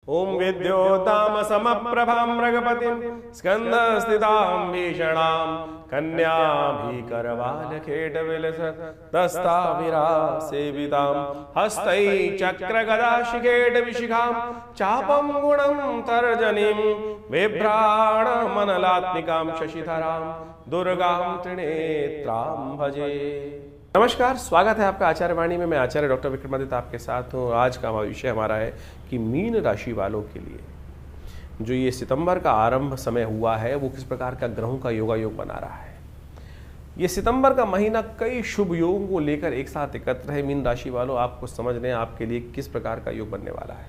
ओम विद्योताम समप्रभां मृगपतिं स्कंदस्थितां भीषणां कन्याभिकरवालखेटविलसत्तस्ताभिरासेवितां हस्तै चक्रगदाशिखेटविशिखां चापं गुणं तर्जनीं बिभ्राणमनलात्मिकां शशिधरां दुर्गां त्रिनेत्रां भजे। नमस्कार, स्वागत है आपका आचार्य वाणी में। मैं आचार्य डॉक्टर विक्रमादित्य आपके साथ हूँ। आज का विषय हमारा है कि मीन राशि वालों के लिए जो ये सितंबर का आरंभ समय हुआ है वो किस प्रकार का ग्रहों का योगायोग बना रहा है। ये सितंबर का महीना कई शुभ योगों को लेकर एक साथ एकत्र है। मीन राशि वालों, आपको समझने आपके लिए किस प्रकार का योग बनने वाला है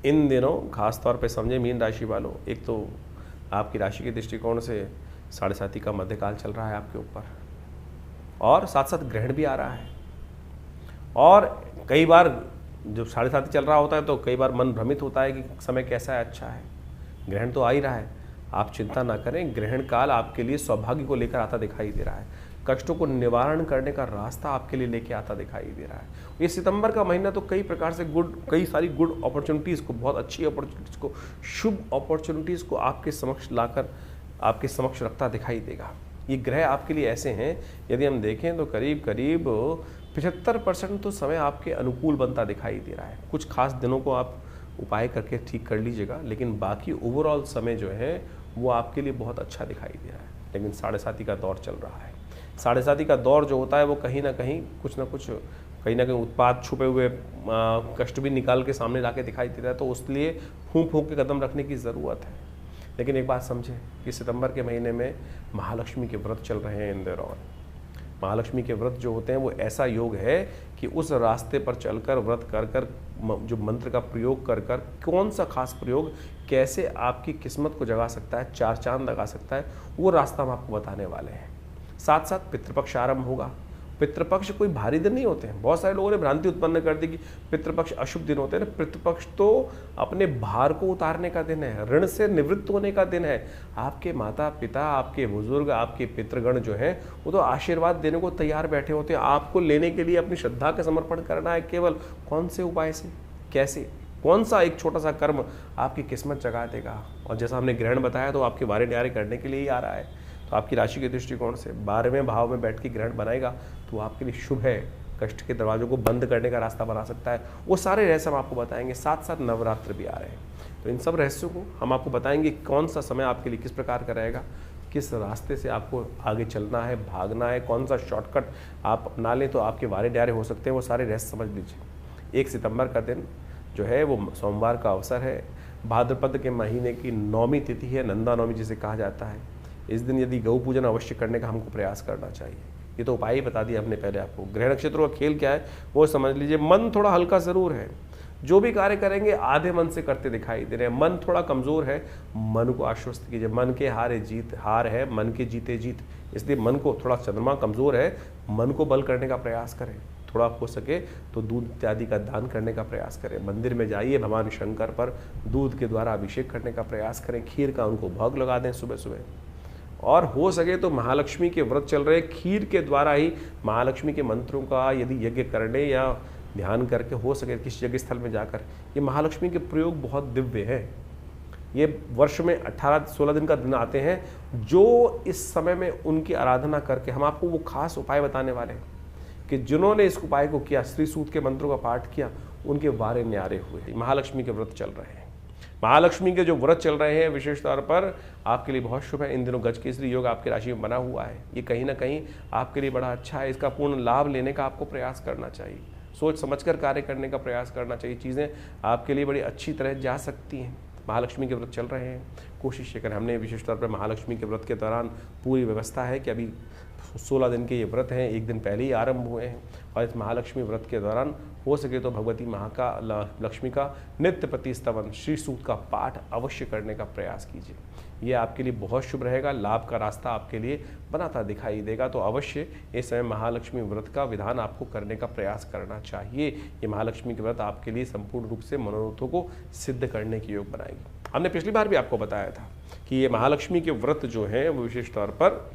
इन दिनों। खास तौर पे समझे मीन राशि वालों, एक तो आपकी राशि के दृष्टिकोण से 7.5 का मध्यकाल चल रहा है आपके ऊपर, और साथ साथ ग्रहण भी आ रहा है। और कई बार जब 7.5 चल रहा होता है तो कई बार मन भ्रमित होता है कि समय कैसा है, अच्छा है। ग्रहण तो आ ही रहा है, आप चिंता ना करें। ग्रहण काल आपके लिए सौभाग्य को लेकर आता दिखाई दे रहा है, कष्टों को निवारण करने का रास्ता आपके लिए लेके आता दिखाई दे रहा है। ये सितंबर का महीना तो कई प्रकार से कई सारी गुड अपॉर्चुनिटीज़ को, बहुत अच्छी अपॉर्चुनिटीज़ को, शुभ अपॉर्चुनिटीज़ को आपके समक्ष लाकर आपके समक्ष रखता दिखाई देगा। ये ग्रह आपके लिए ऐसे हैं, यदि हम देखें तो करीब करीब 75% तो समय आपके अनुकूल बनता दिखाई दे रहा है। कुछ खास दिनों को आप उपाय करके ठीक कर लीजिएगा, लेकिन बाकी ओवरऑल समय जो है वो आपके लिए बहुत अच्छा दिखाई दे रहा है। लेकिन 7.5 का दौर चल रहा है। 7.5 का दौर जो होता है वो कहीं ना कहीं कहीं ना कहीं उत्पाद छुपे हुए कष्ट भी निकाल के सामने ला के दिखाई दे रहा है। तो उसलिए फूंक फूंक के कदम रखने की ज़रूरत है। लेकिन एक बात समझें कि सितंबर के महीने में महालक्ष्मी के व्रत चल रहे हैं इन दौरान। महालक्ष्मी के व्रत जो होते हैं वो ऐसा योग है कि उस रास्ते पर चलकर व्रत कर जो मंत्र का प्रयोग कर कौन सा खास प्रयोग कैसे आपकी किस्मत को जगा सकता है, 4 चांद लगा सकता है, वो रास्ता हम आपको बताने वाले हैं। साथ साथ पितृपक्ष आरंभ होगा। पितृपक्ष कोई भारी दिन नहीं होते हैं। बहुत सारे लोगों ने भ्रांति उत्पन्न कर दी कि पितृपक्ष अशुभ दिन होते हैं। पितृपक्ष तो अपने भार को उतारने का दिन है, ऋण से निवृत्त होने का दिन है। आपके माता पिता, आपके बुजुर्ग, आपके पितृगण जो हैं वो तो आशीर्वाद देने को तैयार बैठे होते हैं। आपको लेने के लिए अपनी श्रद्धा का समर्पण करना है। केवल कौन से उपाय से, कैसे, कौन सा एक छोटा सा कर्म आपकी किस्मत जगा देगा। और जैसा हमने ग्रहण बताया तो आपके वारे न्यारे करने के लिए ही आ रहा है। तो आपकी राशि के दृष्टिकोण से 12वें भाव में बैठ के ग्रहण बनाएगा तो आपके लिए शुभ है। कष्ट के दरवाजों को बंद करने का रास्ता बना सकता है। वो सारे रहस्य हम आपको बताएंगे। साथ साथ नवरात्र भी आ रहे हैं, तो इन सब रहस्यों को हम आपको बताएंगे। कौन सा समय आपके लिए किस प्रकार का रहेगा, किस रास्ते से आपको आगे चलना है, भागना है, कौन सा शॉर्टकट आप अपना लें तो आपके वारे न्यारे हो सकते हैं। वो सारे रहस्य समझ लीजिए। 1 सितंबर का दिन जो है वो सोमवार का अवसर है। भाद्रपद के महीने की 9वीं तिथि है, नंदा नवमी जिसे कहा जाता है। इस दिन यदि गौ पूजन अवश्य करने का हमको प्रयास करना चाहिए। ये तो उपाय ही बता दिया हमने पहले आपको। ग्रह नक्षत्रों का खेल क्या है वो समझ लीजिए। मन थोड़ा हल्का ज़रूर है, जो भी कार्य करेंगे आधे मन से करते दिखाई दे रहे हैं। मन थोड़ा कमज़ोर है, मन को आश्वस्त कीजिए। मन के हार है, मन के जीते जीत। इसलिए मन को थोड़ा, चंद्रमा कमज़ोर है, मन को बल करने का प्रयास करें। थोड़ा हो सके तो दूध इत्यादि का दान करने का प्रयास करें। मंदिर में जाइए, भगवान शंकर पर दूध के द्वारा अभिषेक करने का प्रयास करें। खीर का उनको भोग लगा दें सुबह सुबह। और हो सके तो महालक्ष्मी के व्रत चल रहे, खीर के द्वारा ही महालक्ष्मी के मंत्रों का यदि यज्ञ करने या ध्यान करके हो सके किसी यज्ञ स्थल में जाकर, ये महालक्ष्मी के प्रयोग बहुत दिव्य है। ये वर्ष में 18-16 दिन का दिन आते हैं जो इस समय में उनकी आराधना करके हम आपको वो खास उपाय बताने वाले हैं कि जिन्होंने इस उपाय को किया, श्री सूक्त के मंत्रों का पाठ किया, उनके वारे न्यारे हुए। महालक्ष्मी के व्रत चल रहे हैं। महालक्ष्मी के जो व्रत चल रहे हैं विशेष तौर पर आपके लिए बहुत शुभ है। इन दिनों गजकेसरी योग आपकी राशि में बना हुआ है। ये कहीं ना कहीं आपके लिए बड़ा अच्छा है। इसका पूर्ण लाभ लेने का आपको प्रयास करना चाहिए। सोच समझकर कार्य करने का प्रयास करना चाहिए। चीज़ें आपके लिए बड़ी अच्छी तरह जा सकती हैं। महालक्ष्मी के व्रत चल रहे हैं, कोशिश ये करें। हमने विशेष तौर पर महालक्ष्मी के व्रत के दौरान पूरी व्यवस्था है कि अभी 16 दिन के ये व्रत हैं, 1 दिन पहले ही आरंभ हुए हैं। और इस महालक्ष्मी व्रत के दौरान हो सके तो भगवती लक्ष्मी का नित्य प्रति स्तवन, श्री सूक्त का पाठ अवश्य करने का प्रयास कीजिए। ये आपके लिए बहुत शुभ रहेगा। लाभ का रास्ता आपके लिए बनाता दिखाई देगा। तो अवश्य इस समय महालक्ष्मी व्रत का विधान आपको करने का प्रयास करना चाहिए। ये महालक्ष्मी के व्रत आपके लिए संपूर्ण रूप से मनोरथों को सिद्ध करने की योग बनाएगी। हमने पिछली बार भी आपको बताया था कि ये महालक्ष्मी के व्रत जो हैं वो विशेष तौर पर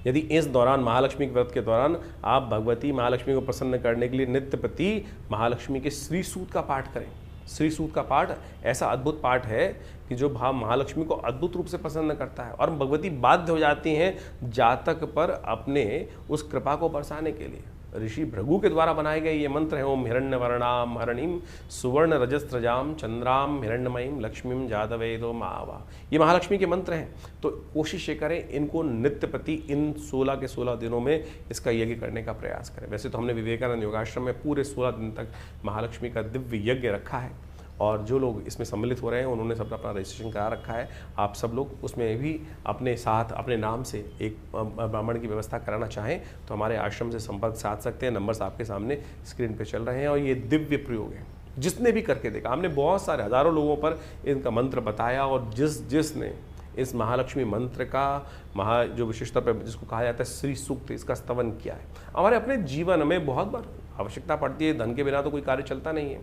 यदि इस दौरान महालक्ष्मी के व्रत के दौरान आप भगवती महालक्ष्मी को प्रसन्न करने के लिए नित्य प्रति महालक्ष्मी के श्री सूक्त का पाठ करें। श्री सूक्त का पाठ ऐसा अद्भुत पाठ है कि जो भाव महालक्ष्मी को अद्भुत रूप से प्रसन्न करता है और भगवती बाध्य हो जाती हैं जातक पर अपने उस कृपा को बरसाने के लिए। ऋषि भृगु के द्वारा बनाए गए ये मंत्र हैं, ओम हिरण्यवर्णाम हरणीम सुवर्ण रजस्त्रजाम चंद्राम हिरण्यमयीम लक्ष्मीम जातवेदो मावा। ये महालक्ष्मी के मंत्र हैं, तो कोशिश ये करें इनको नित्य प्रति इन 16 के 16 दिनों में इसका यज्ञ करने का प्रयास करें। वैसे तो हमने विवेकानंद योगाश्रम में पूरे 16 दिन तक महालक्ष्मी का दिव्य यज्ञ रखा है और जो लोग इसमें सम्मिलित हो रहे हैं उन्होंने सब अपना रजिस्ट्रेशन करा रखा है। आप सब लोग उसमें भी अपने साथ अपने नाम से एक ब्राह्मण की व्यवस्था कराना चाहें तो हमारे आश्रम से संपर्क साध सकते हैं। नंबर्स आपके सामने स्क्रीन पे चल रहे हैं और ये दिव्य प्रयोग है। जिसने भी करके देखा, हमने बहुत सारे हज़ारों लोगों पर इनका मंत्र बताया और जिसने इस महालक्ष्मी मंत्र का जो विशेषता पर जिसको कहा जाता है श्री सूक्त, इसका स्तवन किया है। हमारे अपने जीवन में बहुत बार आवश्यकता पड़ती है, धन के बिना तो कोई कार्य चलता नहीं है,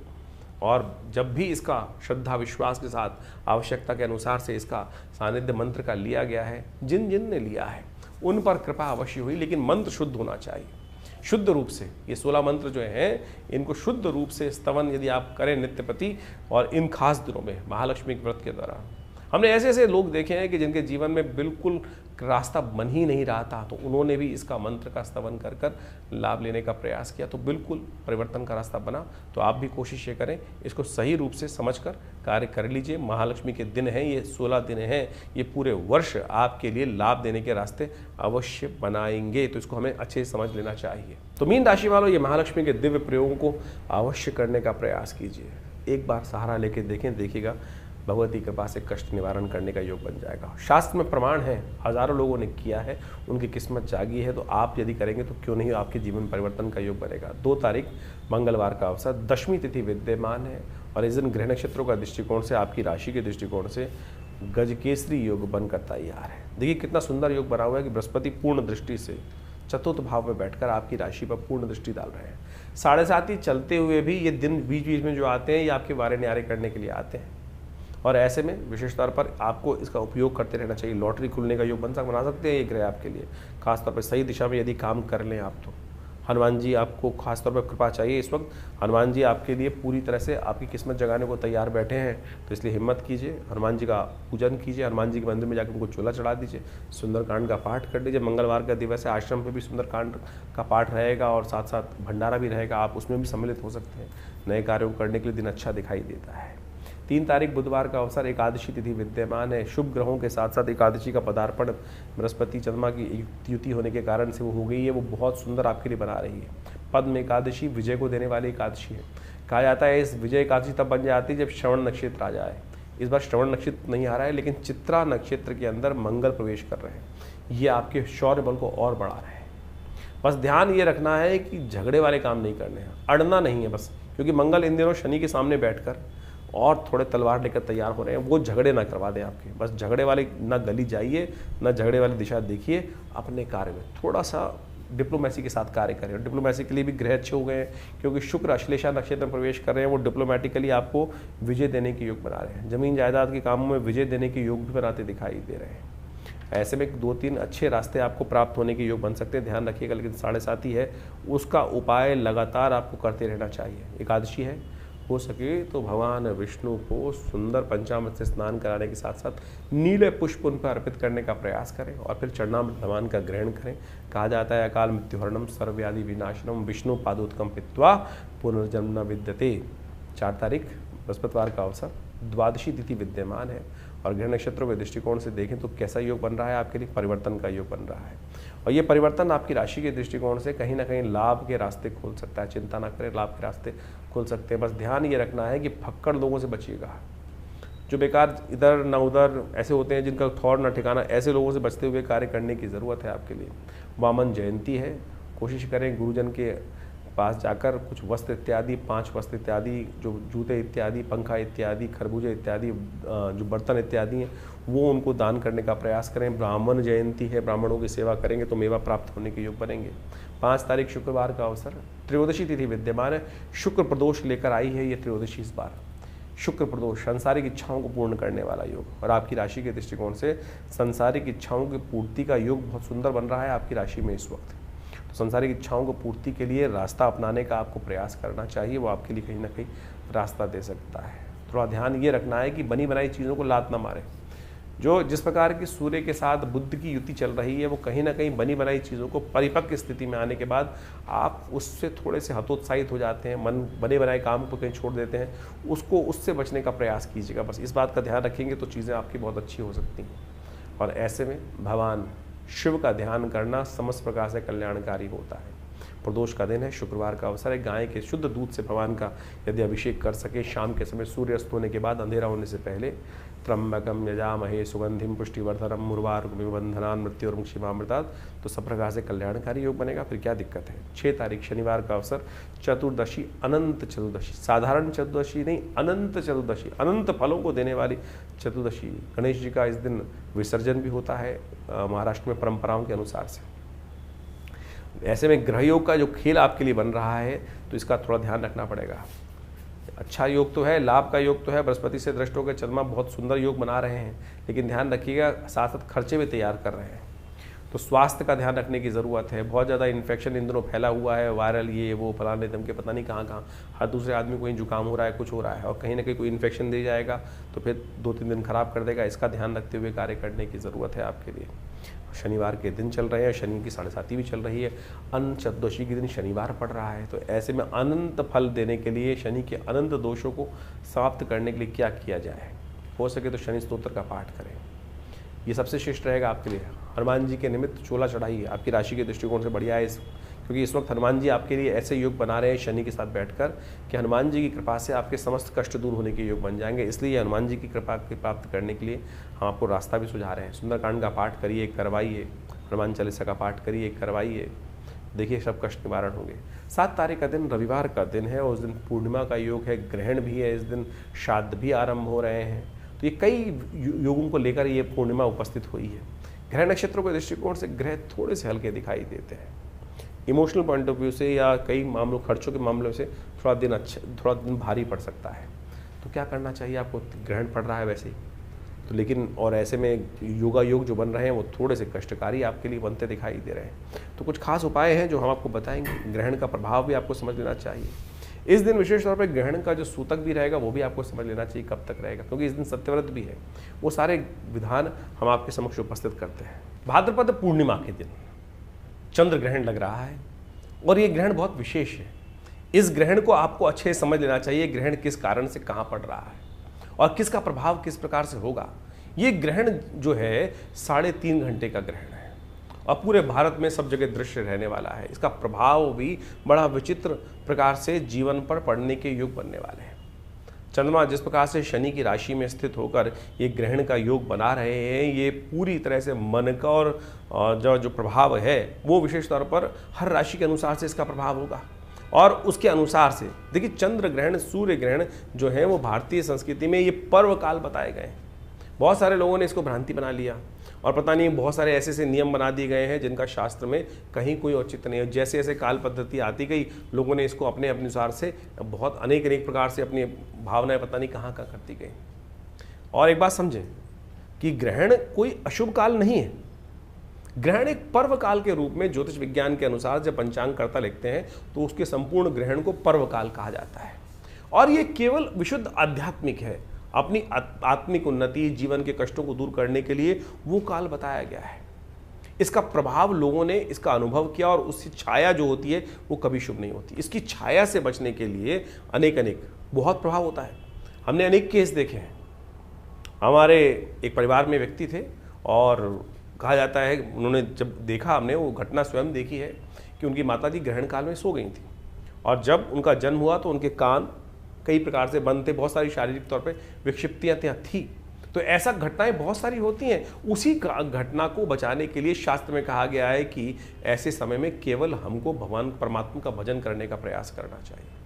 और जब भी इसका श्रद्धा विश्वास के साथ आवश्यकता के अनुसार से इसका सानिध्य मंत्र का लिया गया है, जिन जिन ने लिया है उन पर कृपा अवश्य हुई, लेकिन मंत्र शुद्ध होना चाहिए। शुद्ध रूप से ये 16 मंत्र जो हैं इनको शुद्ध रूप से स्तवन यदि आप करें नित्य प्रति और इन खास दिनों में महालक्ष्मी के व्रत के दौरान। हमने ऐसे ऐसे लोग देखे हैं कि जिनके जीवन में बिल्कुल रास्ता बन ही नहीं रहा था, तो उन्होंने भी इसका मंत्र का स्तवन कर कर लाभ लेने का प्रयास किया, तो बिल्कुल परिवर्तन का रास्ता बना। तो आप भी कोशिश ये करें, इसको सही रूप से समझकर कार्य कर लीजिए। महालक्ष्मी के दिन हैं, ये 16 दिन हैं, ये पूरे वर्ष आपके लिए लाभ देने के रास्ते अवश्य बनाएंगे, तो इसको हमें अच्छे से समझ लेना चाहिए। तो मीन राशि वालों, ये महालक्ष्मी के दिव्य प्रयोगों को अवश्य करने का प्रयास कीजिए। एक बार सहारा लेके देखिएगा भगवती कृपा से कष्ट निवारण करने का योग बन जाएगा। शास्त्र में प्रमाण है, हजारों लोगों ने किया है, उनकी किस्मत जागी है, तो आप यदि करेंगे तो क्यों नहीं आपके जीवन में परिवर्तन का योग बनेगा। 2 तारीख मंगलवार का अवसर, दशमी तिथि विद्यमान है और इस दिन ग्रह नक्षत्रों का दृष्टिकोण से, आपकी राशि के दृष्टिकोण से गजकेसरी योग बनकर तैयार है। देखिए कितना सुंदर योग बना हुआ है कि बृहस्पति पूर्ण दृष्टि से चतुर्थ भाव में बैठकर आपकी राशि पर पूर्ण दृष्टि डाल रहे हैं। 7:30 चलते हुए भी ये दिन बीच बीच में जो आते हैं ये आपके वारे न्यारे करने के लिए आते हैं, और ऐसे में विशेष तौर पर आपको इसका उपयोग करते रहना चाहिए। लॉटरी खुलने का योग बना सकते हैं ये ग्रह आपके लिए, खासतौर पर सही दिशा में यदि काम कर लें आप तो। हनुमान जी आपको खासतौर पर कृपा चाहिए इस वक्त। हनुमान जी आपके लिए पूरी तरह से आपकी किस्मत जगाने को तैयार बैठे हैं, तो इसलिए हिम्मत कीजिए, हनुमान जी का पूजन कीजिए, हनुमान जी के मंदिर में जाकर उनको चोला चढ़ा दीजिए, सुंदरकांड का पाठ कर लीजिए। मंगलवार का दिवस है, आश्रम पर भी सुंदरकांड का पाठ रहेगा और साथ साथ भंडारा भी रहेगा, आप उसमें भी सम्मिलित हो सकते हैं। नए कार्यों को करने के लिए दिन अच्छा दिखाई देता है। 3 तारीख बुधवार का अवसर, एकादशी तिथि विद्यमान है। शुभ ग्रहों के साथ साथ एकादशी का पदार्पण बृहस्पति चंद्रमा की युति होने के कारण से वो हो गई है, वो बहुत सुंदर आपके लिए बना रही है। पद्म एकादशी विजय को देने वाली एकादशी है। कहा जाता है इस विजय एकादशी तब बन जाती है जब श्रवण नक्षत्र आ जाए। इस बार श्रवण नक्षत्र नहीं आ रहा है, लेकिन चित्रा नक्षत्र के अंदर मंगल प्रवेश कर रहे हैं, ये आपके शौर्य बल को और बढ़ा रहे हैं। बस ध्यान ये रखना है कि झगड़े वाले काम नहीं करने हैं, अड़ना नहीं है बस, क्योंकि मंगल इन दिनों शनि के सामने बैठकर और थोड़े तलवार लेकर तैयार हो रहे हैं, वो झगड़े ना करवा दें आपके। बस झगड़े वाले ना गली जाइए, ना झगड़े वाली दिशा देखिए, अपने कार्य में थोड़ा सा डिप्लोमेसी के साथ कार्य करें। डिप्लोमेसी के लिए भी ग्रह अच्छे हो गए हैं, क्योंकि शुक्र अश्लेषा नक्षत्र में प्रवेश कर रहे हैं, वो डिप्लोमेटिकली आपको विजय देने के योग बना रहे हैं। जमीन जायदाद के कामों में विजय देने के योग भी बनाते दिखाई दे रहे हैं। ऐसे में 2-3 अच्छे रास्ते आपको प्राप्त होने के योग बन सकते हैं, ध्यान रखिएगा। लेकिन 7:30 ही है, उसका उपाय लगातार आपको करते रहना चाहिए। एकादशी है, हो सके तो भगवान विष्णु को सुंदर पंचामृत से स्नान कराने के साथ साथ नीले पुष्प उन पर अर्पित करने का प्रयास करें और फिर चरणामृत नमन का ग्रहण करें। कहा जाता है अकाल मृत्युहरणम सर्वव्याधि विनाशनम विष्णु पादोत्कम पित्वा पुनर्जन्म न विद्यते। 4 तारीख बृहस्पतिवार का अवसर, द्वादशी तिथि विद्यमान है और ग्रह नक्षत्रों के दृष्टिकोण से देखें तो कैसा योग बन रहा है आपके लिए, परिवर्तन का योग बन रहा है। और ये परिवर्तन आपकी राशि के दृष्टिकोण से कहीं ना कहीं लाभ के रास्ते खोल सकता है। चिंता ना करें, लाभ के रास्ते खोल सकते हैं। बस ध्यान ये रखना है कि फक्कड़ लोगों से बचिएगा, जो बेकार इधर ना उधर ऐसे होते हैं जिनका थॉट ना ठिकाना, ऐसे लोगों से बचते हुए कार्य करने की ज़रूरत है आपके लिए। वामन जयंती है, कोशिश करें गुरुजन के पास जाकर कुछ वस्त्र इत्यादि, 5 वस्त्र इत्यादि, जो जूते इत्यादि, पंखा इत्यादि, खरबूजे इत्यादि, जो बर्तन इत्यादि हैं वो उनको दान करने का प्रयास करें। ब्राह्मण जयंती है, ब्राह्मणों की सेवा करेंगे तो मेवा प्राप्त होने के योग बनेंगे। 5 तारीख शुक्रवार का अवसर, त्रयोदशी तिथि विद्यमान है। शुक्र प्रदोष लेकर आई है ये त्रयोदशी इस बार। शुक्र प्रदोष सांसारिक इच्छाओं को पूर्ण करने वाला योग, और आपकी राशि के दृष्टिकोण से सांसारिक इच्छाओं की पूर्ति का योग बहुत सुंदर बन रहा है आपकी राशि में इस वक्त। संसारिक इच्छाओं को पूर्ति के लिए रास्ता अपनाने का आपको प्रयास करना चाहिए, वो आपके लिए कहीं ना कहीं रास्ता दे सकता है। थोड़ा ध्यान ये रखना है कि बनी बनाई चीज़ों को लात ना मारे। जो जिस प्रकार की सूर्य के साथ बुध की युति चल रही है, वो कहीं ना कहीं बनी बनाई चीज़ों को परिपक्व स्थिति में आने के बाद आप उससे थोड़े से हतोत्साहित हो जाते हैं, मन बने बनाए काम को कहीं छोड़ देते हैं, उससे बचने का प्रयास कीजिएगा। बस इस बात का ध्यान रखेंगे तो चीज़ें आपकी बहुत अच्छी हो सकती हैं। और ऐसे में भगवान शिव का ध्यान करना समस्त प्रकार से कल्याणकारी होता है। प्रदोष का दिन है, शुक्रवार का अवसर है। गाय के शुद्ध दूध से भगवान का यदि अभिषेक कर सके शाम के समय सूर्यास्त होने के बाद, अंधेरा होने से पहले, त्र्यंबकम यजामहे सुगंधिम पुष्टिवर्धनम मुर्वारुकमिव बंधनान् मृत्योर्मुक्षीमामृतात्, तो सब प्रकार से कल्याणकारी योग बनेगा। फिर क्या दिक्कत है। 6 तारीख शनिवार का अवसर, चतुर्दशी, अनंत चतुर्दशी, साधारण चतुर्दशी नहीं, अनंत चतुर्दशी, अनंत फलों को देने वाली चतुर्दशी। गणेश जी का इस दिन विसर्जन भी होता है महाराष्ट्र में परंपराओं के अनुसार से। ऐसे में ग्रह योग का जो खेल आपके लिए बन रहा है, तो इसका थोड़ा ध्यान रखना पड़ेगा। अच्छा योग तो है, लाभ का योग तो है, बृहस्पति से दृष्ट होकर चंद्रमा बहुत सुंदर योग बना रहे हैं, लेकिन ध्यान रखिएगा साथ साथ खर्चे भी तैयार कर रहे हैं, तो स्वास्थ्य का ध्यान रखने की ज़रूरत है। बहुत ज़्यादा इन्फेक्शन इन दिनों फैला हुआ है, वायरल ये वो फलाने दम के पता नहीं कहाँ कहाँ, हर दूसरे आदमी को कहीं जुकाम हो रहा है, कुछ हो रहा है, और कहीं ना कहीं कोई इन्फेक्शन दे जाएगा तो फिर 2-3 दिन खराब कर देगा। इसका ध्यान रखते हुए कार्य करने की ज़रूरत है आपके लिए। शनिवार के दिन चल रहे हैं, शनि की 7.5 भी चल रही है, अनंत चतुर्दशी के दिन शनिवार पड़ रहा है, तो ऐसे में अनंत फल देने के लिए, शनि के अनंत दोषों को समाप्त करने के लिए क्या किया जाए। हो सके तो शनि स्तोत्र का पाठ करें, ये सबसे श्रेष्ठ रहेगा आपके लिए। हनुमान जी के निमित्त चोला चढ़ाइए, आपकी राशि के दृष्टिकोण से बढ़िया है क्योंकि इस वक्त हनुमान जी आपके लिए ऐसे योग बना रहे हैं शनि के साथ बैठकर कि हनुमान जी की कृपा से आपके समस्त कष्ट दूर होने के योग बन जाएंगे। इसलिए हनुमान जी की कृपा प्राप्त करने के लिए हम आपको रास्ता भी सुझा रहे हैं। सुंदरकांड का पाठ करिए, करवाइए, हनुमान चालीसा का पाठ करिए, करवाइए, देखिए सब कष्ट निवारण होंगे। 7 तारीख का दिन रविवार का दिन है, उस दिन पूर्णिमा का योग है, ग्रहण भी है, इस दिन श्राद्ध भी आरंभ हो रहे हैं, तो ये कई योगों को लेकर ये पूर्णिमा उपस्थित हुई है। ग्रह नक्षत्रों के दृष्टिकोण से ग्रह थोड़े से हल्के दिखाई देते हैं, इमोशनल पॉइंट ऑफ व्यू से या कई मामलों खर्चों के मामलों से थोड़ा दिन भारी पड़ सकता है। तो क्या करना चाहिए आपको, ग्रहण पड़ रहा है वैसे ही तो, लेकिन और ऐसे में योगा योग जो बन रहे हैं वो थोड़े से कष्टकारी आपके लिए बनते दिखाई दे रहे हैं। तो कुछ खास उपाय हैं जो हम आपको बताएंगे। ग्रहण का प्रभाव भी आपको समझ लेना चाहिए। इस दिन विशेष तौर पर ग्रहण का जो सूतक भी रहेगा वो भी आपको समझ लेना चाहिए कब तक रहेगा, क्योंकि इस दिन सत्यव्रत भी है। वो सारे विधान हम आपके समक्ष उपस्थित करते हैं। भाद्रपद पूर्णिमा के दिन चंद्र ग्रहण लग रहा है और ये ग्रहण बहुत विशेष है। इस ग्रहण को आपको अच्छे से समझ लेना चाहिए, ग्रहण किस कारण से कहाँ पड़ रहा है और किसका प्रभाव किस प्रकार से होगा। ये ग्रहण जो है 3.5 घंटे का ग्रहण है और पूरे भारत में सब जगह दृश्य रहने वाला है। इसका प्रभाव भी बड़ा विचित्र प्रकार से जीवन पर पड़ने के योग बनने वाले हैं। चंद्रमा जिस प्रकार से शनि की राशि में स्थित होकर ये ग्रहण का योग बना रहे हैं, ये पूरी तरह से मन का और जो प्रभाव है वो विशेष तौर पर हर राशि के अनुसार से इसका प्रभाव होगा। और उसके अनुसार से देखिए, चंद्र ग्रहण, सूर्य ग्रहण जो है वो भारतीय संस्कृति में ये पर्व काल बताए गए हैं। बहुत सारे लोगों ने इसको भ्रांति बना लिया और पता नहीं बहुत सारे ऐसे ऐसे नियम बना दिए गए हैं जिनका शास्त्र में कहीं कोई औचित्य नहीं है। जैसे जैसे काल पद्धति आती गई, लोगों ने इसको अपने अनुसार से बहुत अनेक प्रकार से अपनी भावनाएं पता नहीं कहाँ करती गई। और एक बात समझें कि ग्रहण कोई अशुभ काल नहीं है। ग्रहण एक पर्व काल के रूप में ज्योतिष विज्ञान के अनुसार जब पंचांगकर्ता लिखते हैं तो उसके संपूर्ण ग्रहण को पर्व काल कहा जाता है। और ये केवल विशुद्ध आध्यात्मिक है, अपनी आत्मिक उन्नति, जीवन के कष्टों को दूर करने के लिए वो काल बताया गया है। इसका प्रभाव लोगों ने इसका अनुभव किया और उसकी छाया जो होती है वो कभी शुभ नहीं होती। इसकी छाया से बचने के लिए अनेक बहुत प्रभाव होता है। हमने अनेक केस देखे हैं। हमारे एक परिवार में व्यक्ति थे और कहा जाता है, उन्होंने जब देखा, हमने वो घटना स्वयं देखी है कि उनकी माताजी ग्रहण काल में सो गई थी और जब उनका जन्म हुआ तो उनके कान कई प्रकार से बंद थे, बहुत सारी शारीरिक तौर पे विक्षिप्तियाँ थी। तो ऐसा घटनाएं बहुत सारी होती हैं। उसी घटना को बचाने के लिए शास्त्र में कहा गया है कि ऐसे समय में केवल हमको भगवान परमात्मा का भजन करने का प्रयास करना चाहिए